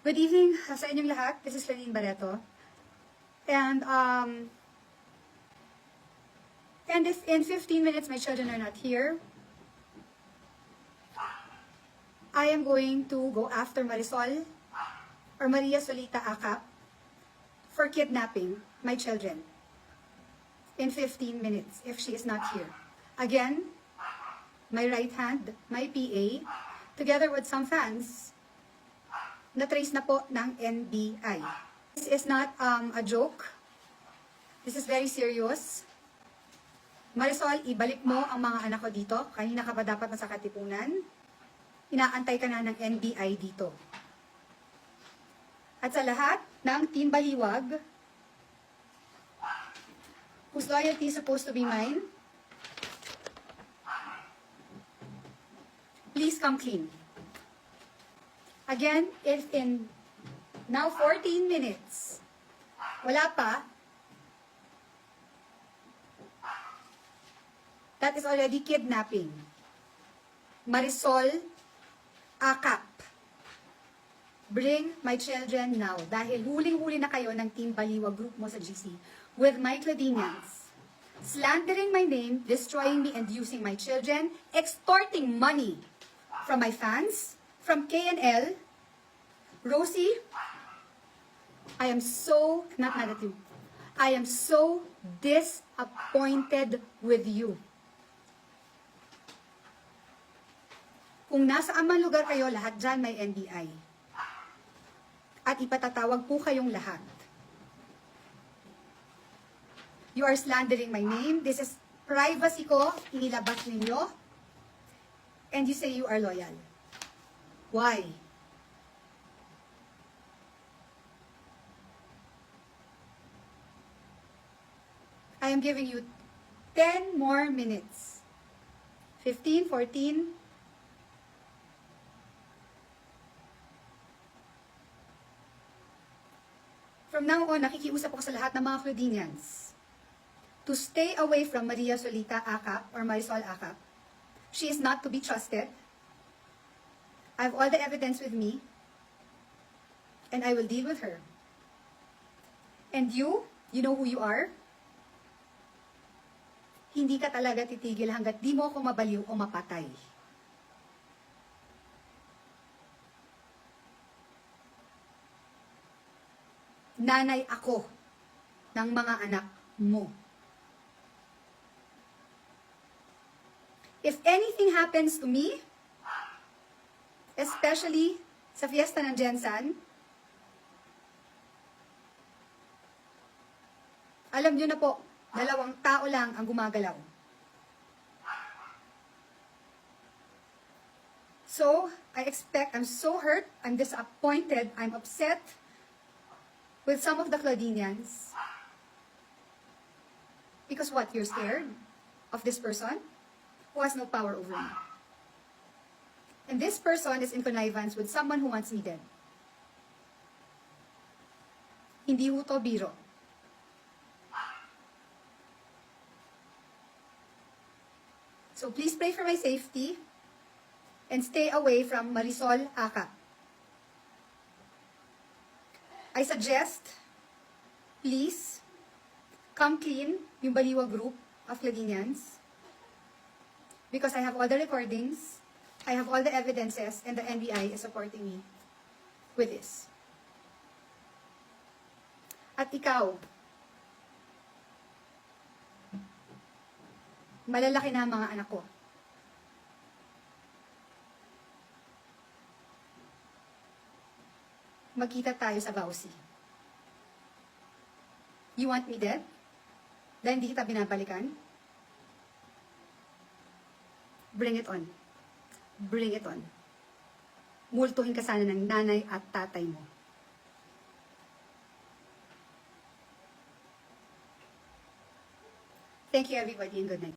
Good evening sa inyong lahat. This is Claudine Barreto. And if in 15 minutes my children are not here, I am going to go after Marisol or Maria Solita Acap for kidnapping my children in 15 minutes if she is not here. Again, my right hand, my PA, together with some fans, na-trace na po ng NBI. This is not a joke. This is very serious. Marisol, ibalik mo ang mga anak ko dito. Kanina ka pa dapat nasa Katipunan. Inaantay ka na ng NBI dito. At sa lahat ng Team Baliwag, whose loyalty is supposed to be mine, please come clean. Again, if in now 14 minutes, wala pa, that is already kidnapping. Marisol Acap, bring my children now. Dahil huling-huli na kayo ng Team Baliwag group mo sa GC with my Claudinians, slandering my name, destroying me and using my children, extorting money from my fans, from KNL. Rosie, I am so, not mad at you, I am so disappointed with you. Kung nasa amang lugar kayo, lahat dyan may NBI. At ipatatawag po kayong lahat. You are slandering my name. This is privacy ko, inilabas ninyo. And you say you are loyal. Why? I am giving you 10 more minutes. 15, 14. From now on, nakikiusap ako sa lahat ng mga Claudinians to stay away from Maria Solita Acap or Marisol Acap. She is not to be trusted. I have all the evidence with me, and I will deal with her. And you know who you are? Hindi ka talaga titigil hanggat di mo ako mabaliw o mapatay. Nanay ako ng mga anak mo. If anything happens to me, especially sa fiesta ng Jensan, alam nyo na po, 2 tao lang ang gumagalaw. So, I'm so hurt, I'm disappointed, I'm upset with some of the Claudinians. Because what? You're scared of this person who has no power over me. And this person is in connivance with someone who wants me dead. Hindi ho to biro. So please pray for my safety and stay away from Marisol Acap. I suggest, please, come clean yung Baliwag group of Claudinians because I have all the recordings, I have all the evidences, and the NBI is supporting me with this. At ikaw, malalaki na ang mga anak ko. Magkita tayo sa Bausi. You want me dead? Dahil hindi kita binabalikan? Bring it on. Bring it on. Multuhin ka sana ng nanay at tatay mo. Thank you everybody and good night.